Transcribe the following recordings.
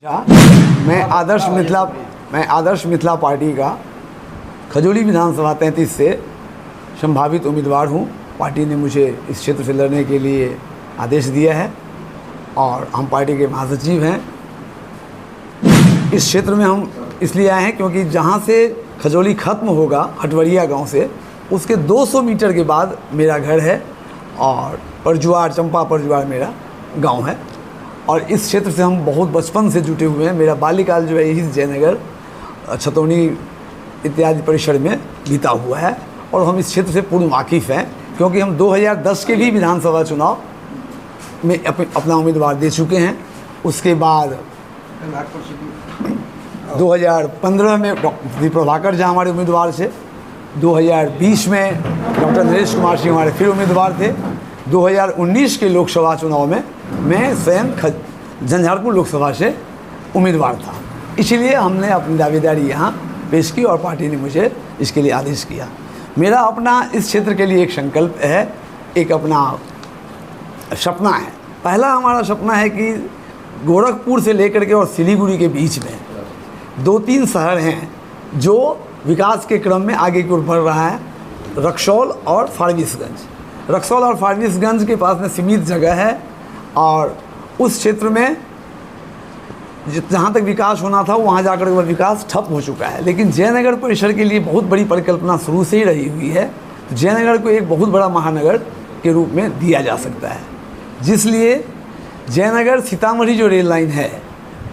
मैं आदर्श मिथिला पार्टी का खजोली विधानसभा 33 से संभावित उम्मीदवार हूँ। पार्टी ने मुझे इस क्षेत्र से लड़ने के लिए आदेश दिया है और हम पार्टी के महासचिव हैं। इस क्षेत्र में हम इसलिए आए हैं क्योंकि जहाँ से खजोली ख़त्म होगा हटवरिया गांव से, उसके 200 मीटर के बाद मेरा घर है और परजुआर, चंपा परजुआर मेरा गांव है। और इस क्षेत्र से हम बहुत बचपन से जुटे हुए हैं। मेरा बाल्यकाल जो है यही जयनगर, छतौनी इत्यादि परिसर में बीता हुआ है और हम इस क्षेत्र से पूर्ण वाकिफ़ हैं क्योंकि हम 2010 के भी विधानसभा चुनाव में अपना उम्मीदवार दे चुके हैं। उसके बाद 2015 में डॉक्टर प्रभाकर झा हमारे उम्मीदवार थे। 2020 में डॉक्टर नरेश कुमार सिंह हमारे फिर उम्मीदवार थे। 2019 के लोकसभा चुनाव में मैं स्वयं झंझारपुर लोकसभा से उम्मीदवार था। इसलिए हमने अपनी दावेदारी यहाँ पेश की और पार्टी ने मुझे इसके लिए आदेश किया। मेरा अपना इस क्षेत्र के लिए एक संकल्प है, एक अपना सपना है। पहला हमारा सपना है कि गोरखपुर से लेकर के और सिलीगुड़ी के बीच में 2-3 शहर हैं जो विकास के क्रम में आगे की ओर बढ़ रहा है। रक्सौल और फारबिसगंज। रक्सौल और फारबिसगंज के पास में सीमित जगह है और उस क्षेत्र में जहाँ तक विकास होना था वहाँ जाकर वह विकास ठप हो चुका है। लेकिन जयनगर परिसर के लिए बहुत बड़ी परिकल्पना शुरू से ही रही हुई है। जयनगर को एक बहुत बड़ा महानगर के रूप में दिया जा सकता है, जिसलिए जयनगर सीतामढ़ी जो रेल लाइन है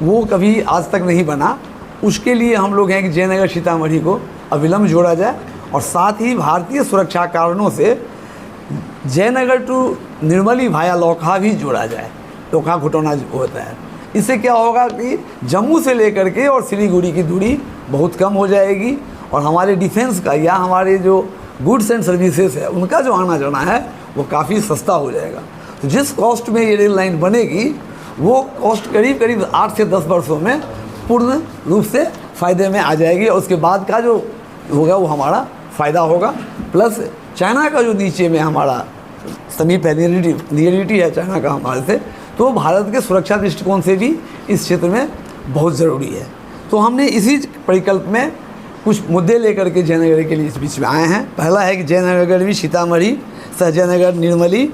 वो कभी आज तक नहीं बना। उसके लिए हम लोग हैं कि जयनगर सीतामढ़ी को अविलंब जोड़ा जाए और साथ ही भारतीय सुरक्षा कारणों से जयनगर टू निर्मली भाया लौकहा भी जोड़ा जाए। लौकहा घुटौना जो होता है, इससे क्या होगा कि जम्मू से लेकर के और सिलीगुड़ी की दूरी बहुत कम हो जाएगी और हमारे डिफेंस का या हमारे जो गुड्स एंड सर्विसेज है उनका जो आना जाना है वो काफ़ी सस्ता हो जाएगा। तो जिस कॉस्ट में ये रेल लाइन बनेगी वो कॉस्ट करीब 8 से 10 वर्षों में पूर्ण रूप से फ़ायदे में आ जाएगी और उसके बाद का जो होगा वो हमारा फ़ायदा होगा। प्लस चाइना का जो नीचे में हमारा समीप है, नियरिटी है चाइना का हमारे से, तो भारत के सुरक्षा दृष्टिकोण से भी इस क्षेत्र में बहुत ज़रूरी है। तो हमने इसी परिकल्प में कुछ मुद्दे लेकर के जयनगर के लिए इस बीच में आए हैं। पहला है कि जयनगर भी सीतामढ़ी सहजयनगर निर्मली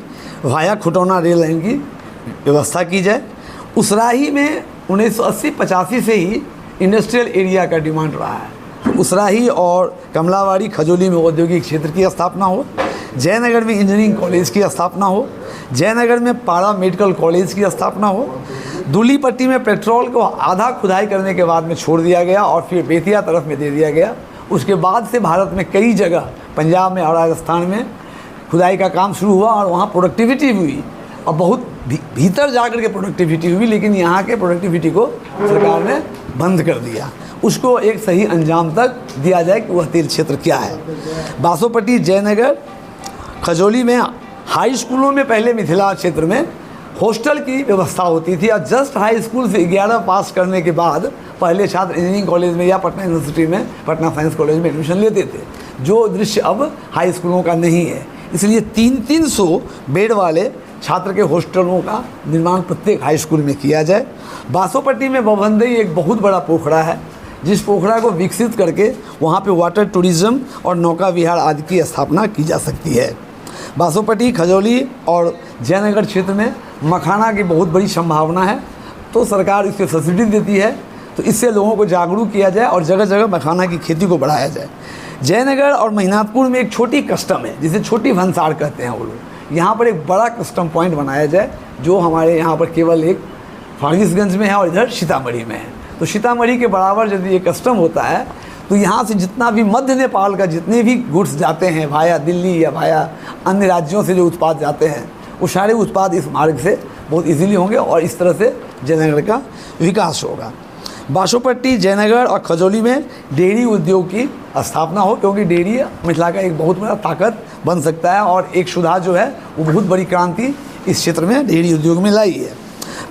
भाया खुटौना रेल लाइन की व्यवस्था की जाए। उसराही में 1980-85 से ही इंडस्ट्रियल एरिया का डिमांड रहा है। उसराही और कमलावाड़ी खजोली में औद्योगिक क्षेत्र की स्थापना हो। जयनगर में इंजीनियरिंग कॉलेज की स्थापना हो। जयनगर में पारा मेडिकल कॉलेज की स्थापना हो। दूली पट्टी में पेट्रोल को आधा खुदाई करने के बाद में छोड़ दिया गया और फिर बेतिया तरफ में दे दिया गया। उसके बाद से भारत में कई जगह, पंजाब में और राजस्थान में खुदाई का काम शुरू हुआ और वहाँ प्रोडक्टिविटी हुई और बहुत भीतर जाकर के प्रोडक्टिविटी हुई। लेकिन यहाँ के प्रोडक्टिविटी को सरकार ने बंद कर दिया। उसको एक सही अंजाम तक दिया जाए कि वह तेल क्षेत्र क्या है। बासोपट्टी जयनगर खजोली में हाई स्कूलों में पहले मिथिला क्षेत्र में हॉस्टल की व्यवस्था होती थी और जस्ट हाई स्कूल से 11 पास करने के बाद पहले छात्र इंजीनियरिंग कॉलेज में या पटना यूनिवर्सिटी में, पटना साइंस कॉलेज में एडमिशन लेते थे, जो दृश्य अब हाई स्कूलों का नहीं है। इसलिए 300 बेड वाले छात्र के हॉस्टलों का निर्माण प्रत्येक हाई स्कूल में किया जाए। बासोपट्टी में बवंदई एक बहुत बड़ा पोखरा है, जिस पोखरा को विकसित करके वहाँ पे वाटर टूरिज़्म और नौका विहार आदि की स्थापना की जा सकती है। बासोपट्टी खजौली और जयनगर क्षेत्र में मखाना की बहुत बड़ी संभावना है, तो सरकार इस पर सब्सिडी देती है, तो इससे लोगों को जागरूक किया जाए और जगह जगह मखाना की खेती को बढ़ाया जाए। जयनगर और महिनाथपुर में एक छोटी कस्टम है जिसे छोटी भंसार कहते हैं वो लोग। यहाँ पर एक बड़ा कस्टम पॉइंट बनाया जाए जो हमारे यहाँ पर केवल एक फारबिसगंज में है और इधर सीतामढ़ी में है। तो सीतामढ़ी के बराबर यदि ये कस्टम होता है तो यहाँ से जितना भी मध्य नेपाल का जितने भी गुड्स जाते हैं भाया दिल्ली या भाया अन्य राज्यों से जो उत्पाद जाते हैं वो सारे उत्पाद इस मार्ग से बहुत इजीली होंगे और इस तरह से जयनगर का विकास होगा। बासोपट्टी जयनगर और खजौली में डेयरी उद्योग की स्थापना हो, क्योंकि डेयरी मिथिला का एक बहुत बड़ा ताकत बन सकता है और एक सुधार जो है वो बहुत बड़ी क्रांति इस क्षेत्र में डेयरी उद्योग में लाई है।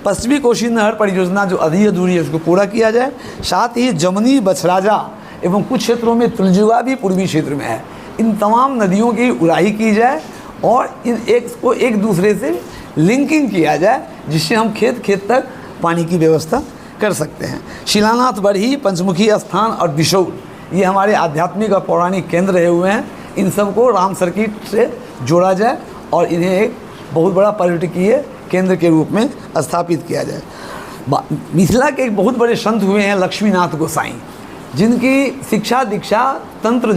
पश्चिमी कोसी नहर परियोजना जो अधी अधूरी है उसको पूरा किया जाए। साथ ही जमुनी, बछराजा एवं कुछ क्षेत्रों में तुलजुआ भी पूर्वी क्षेत्र में है। इन तमाम नदियों की उड़ाही की जाए और इन एक दूसरे से लिंकिंग किया जाए, जिससे हम खेत खेत तक पानी की व्यवस्था कर सकते हैं। शिलानाथ बरही, पंचमुखी स्थान और बिशौल, ये हमारे आध्यात्मिक और पौराणिक केंद्र रहे हुए हैं। इन सबको राम सर्किट से जोड़ा जाए और इन्हें एक बहुत बड़ा पर्यटकीय केंद्र के रूप में स्थापित किया जाए। मिथिला के एक बहुत बड़े संत हुए हैं लक्ष्मीनाथ गोसाई, जिनकी शिक्षा दीक्षा तंत्र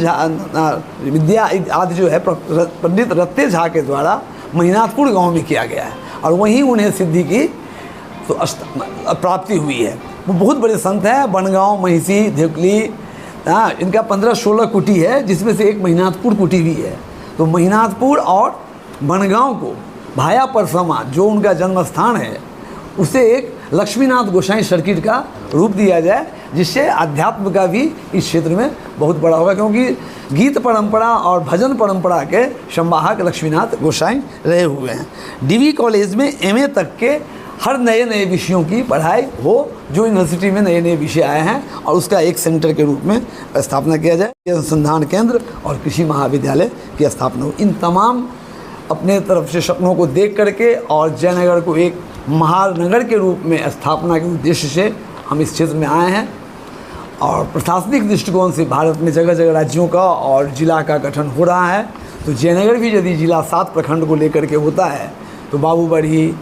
विद्या आदि जो है पंडित रत्ते झा के द्वारा महीनाथपुर गांव में किया गया है और वहीं उन्हें सिद्धि की तो प्राप्ति हुई है। वो बहुत बड़े संत हैं। बनगांव, महिषी, धेवली, इनका 15-16 कुटी है, जिसमें से एक महीनाथपुर कुटी भी है। तो महीनाथपुर और बनगांव को भाया परसमा, जो उनका जन्म स्थान है, उसे एक लक्ष्मीनाथ गोसाई सर्किट का रूप दिया जाए, जिससे अध्यात्म का भी इस क्षेत्र में बहुत बड़ा होगा, क्योंकि गीत परंपरा और भजन परंपरा के संवाहक लक्ष्मीनाथ गोसाई रहे हुए हैं। डीवी कॉलेज में एमए तक के हर नए नए विषयों की पढ़ाई हो, जो यूनिवर्सिटी में नए नए विषय आए हैं, और उसका एक सेंटर के रूप में स्थापना किया जाए। अनुसंधान केंद्र और कृषि महाविद्यालय की स्थापना हो। इन तमाम अपने तरफ से सपनों को देख करके और जयनगर को एक महानगर के रूप में स्थापना के उद्देश्य से हम इस क्षेत्र में आए हैं। और प्रशासनिक दृष्टिकोण से भारत में जगह जगह राज्यों का और जिला का गठन हो रहा है। तो जयनगर भी यदि जिला 7 प्रखंड को लेकर के होता है, तो बाबूबढ़ी,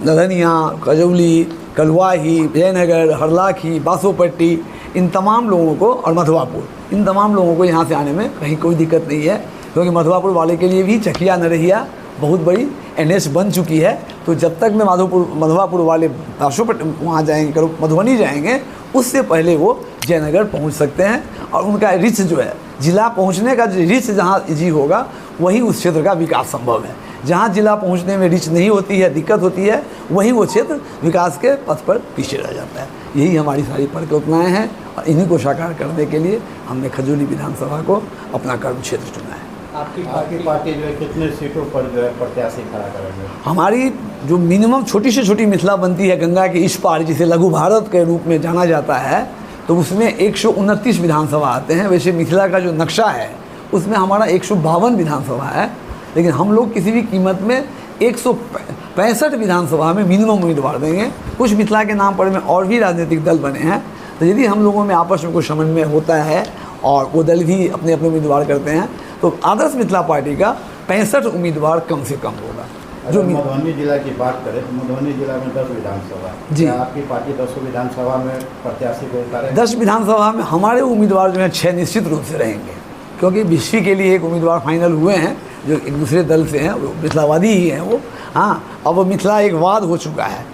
नदनिया, कजौली, कलवाही, जयनगर, हरलाखी, बासोपट्टी, इन तमाम लोगों को, और मधवापुर, इन तमाम लोगों को यहाँ से आने में कहीं कोई दिक्कत नहीं है, क्योंकि मधवापुर वाले के लिए भी चकिया नरहिया बहुत बड़ी NH बन चुकी है। तो जब तक में मधवापुर वाले बासोपट्टी वहाँ जाएंगे, मधुबनी जाएंगे, उससे पहले वो जयनगर पहुँच सकते हैं। और उनका रिच जो है, जिला पहुँचने का जो रिच जहाँ ईजी होगा, वहीं उस क्षेत्र का विकास संभव है। जहाँ जिला पहुँचने में रिच नहीं होती है, दिक्कत होती है, वहीं वो क्षेत्र विकास के पथ पर पीछे रह जाता है। यही हमारी सारी परिकल्पनाएँ हैं और इन्हीं को साकार करने के लिए हमने खजूली विधानसभा को अपना कर्म क्षेत्र चुना है। आपकी पार्टी जो है कितने सीटों पर जो है प्रत्याशी खड़ा करेंगे? हमारी जो मिनिमम छोटी से छोटी मिथिला बनती है गंगा के इस पार, जिसे लघु भारत के रूप में जाना जाता है, तो उसमें 129 विधानसभा आते हैं। वैसे मिथिला का जो नक्शा है उसमें हमारा 152 विधानसभा है, लेकिन हम लोग किसी भी कीमत में 165 विधानसभा में मिनिमम उम्मीदवार देंगे। कुछ मिथिला के नाम पर में और भी राजनीतिक दल बने हैं, तो यदि हम लोगों में आपस में कोई समन्वय होता है और वो दल भी अपने अपने उम्मीदवार करते हैं, तो आदर्श मिथिला पार्टी का 65 उम्मीदवार कम से कम होगा। जो मधुबनी जिला की बात करें तो मधुबनी जिला में 10 विधानसभा जी, आपकी पार्टी 10 विधानसभा में प्रत्याशी को उतारेगी? 10 विधानसभा में हमारे उम्मीदवार जो हैं 6 निश्चित रूप से रहेंगे, क्योंकि बीसी के लिए एक उम्मीदवार फाइनल हुए हैं जो एक दूसरे दल से हैं, वो मिथिलावादी ही हैं वो। हाँ, अब वो मिथिला एक वाद हो चुका है।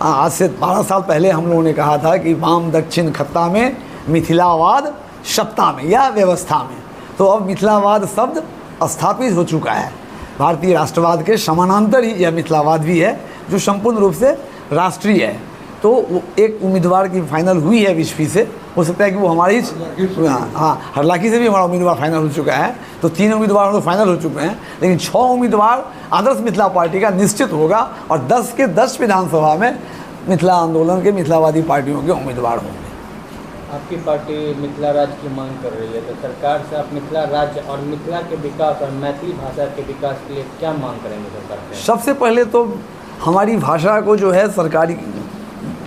आज से 12 साल पहले हम लोगों ने कहा था कि वाम दक्षिण खत्ता में मिथिलावाद सत्ता में या व्यवस्था में, तो अब मिथिलावाद शब्द स्थापित हो चुका है। भारतीय राष्ट्रवाद के समानांतर ही यह मिथिलावाद भी है, जो संपूर्ण रूप से राष्ट्रीय है। तो वो एक उम्मीदवार की फाइनल हुई है बीजेपी से, हो सकता है कि वो हमारी हरलाखी से भी हमारा उम्मीदवार फाइनल हो चुका है। तो 3 उम्मीदवार तो फाइनल हो चुके हैं, लेकिन 6 उम्मीदवार आदर्श मिथिला पार्टी का निश्चित होगा और 10 के 10 विधानसभा में मिथिला आंदोलन के मिथिलावादी पार्टियों के उम्मीदवार होंगे। आपकी पार्टी मिथिला राज्य की मांग कर रही है, तो सरकार से आप मिथिला राज्य और मिथिला के विकास और मैथिली भाषा के विकास के लिए क्या मांग करेंगे सरकार से? सबसे पहले तो हमारी भाषा को जो है सरकारी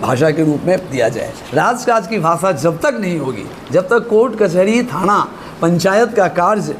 भाषा के रूप में दिया जाए। राजकाज की भाषा जब तक नहीं होगी, जब तक कोर्ट कचहरी थाना पंचायत का कार्य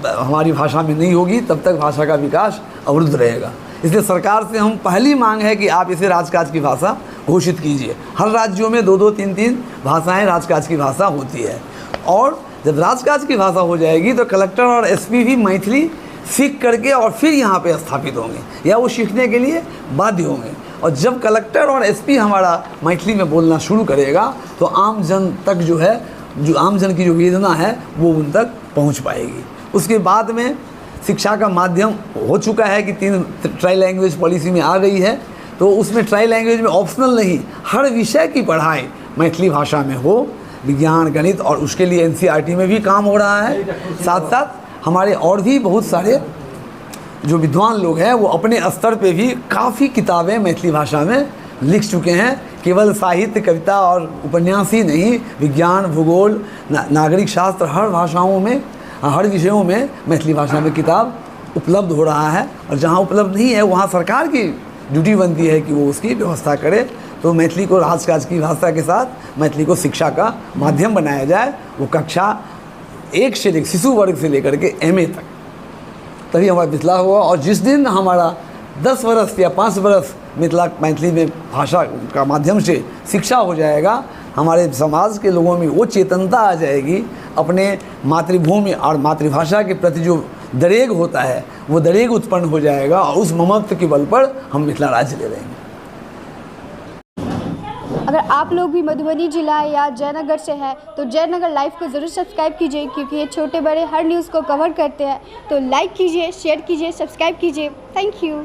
हमारी भाषा में नहीं होगी, तब तक भाषा का विकास अवरुद्ध रहेगा। इसलिए सरकार से हम पहली मांग है कि आप इसे राजकाज की भाषा घोषित कीजिए। हर राज्यों में 2-2, 3-3 भाषाएं राजकाज की भाषा होती है, और जब राजकाज की भाषा हो जाएगी तो कलेक्टर और एसपी भी मैथिली सीख करके और फिर यहाँ पे स्थापित होंगे या वो सीखने के लिए बाध्य होंगे। और जब कलेक्टर और एसपी हमारा मैथिली में बोलना शुरू करेगा तो आम जन तक जो है, जो आम जन की जो वेदना है वो उन तक पहुँच पाएगी। उसके बाद में शिक्षा का माध्यम हो चुका है कि 3 ट्राई लैंग्वेज पॉलिसी में आ गई है, तो उसमें ट्राई लैंग्वेज में ऑप्शनल नहीं, हर विषय की पढ़ाई मैथिली भाषा में हो, विज्ञान, गणित, और उसके लिए NCERT में भी काम हो रहा है। साथ साथ हमारे और भी बहुत सारे जो विद्वान लोग हैं वो अपने स्तर पे भी काफ़ी किताबें मैथिली भाषा में लिख चुके हैं। केवल साहित्य, कविता और उपन्यास ही नहीं, विज्ञान, भूगोल, नागरिक शास्त्र, हर भाषाओं में, हर विषयों में मैथिली भाषा में किताब उपलब्ध हो रहा है। और जहाँ उपलब्ध नहीं है वहाँ सरकार की ड्यूटी बनती है कि वो उसकी व्यवस्था करे। तो मैथिली को राजकाज की भाषा के साथ मैथिली को शिक्षा का माध्यम बनाया जाए। वो कक्षा 1 से लेकर शिशु वर्ग से लेकर के MA तक, तभी हमारा मिथिला हुआ। और जिस दिन हमारा 10 वर्ष या 5 वर्ष मैथिली में भाषा का माध्यम से शिक्षा हो जाएगा, हमारे समाज के लोगों में वो चेतनता आ जाएगी, अपने मातृभूमि और मातृभाषा के प्रति जो दरेग होता है वो दरेग उत्पन्न हो जाएगा, और उस ममत्व के बल पर हम मिथिला राज्य ले लेंगे। अगर आप लोग भी मधुबनी जिला या जयनगर से हैं तो जयनगर लाइव को ज़रूर सब्सक्राइब कीजिए, क्योंकि ये छोटे बड़े हर न्यूज़ को कवर करते हैं। तो लाइक कीजिए, शेयर कीजिए, सब्सक्राइब कीजिए। Thank you.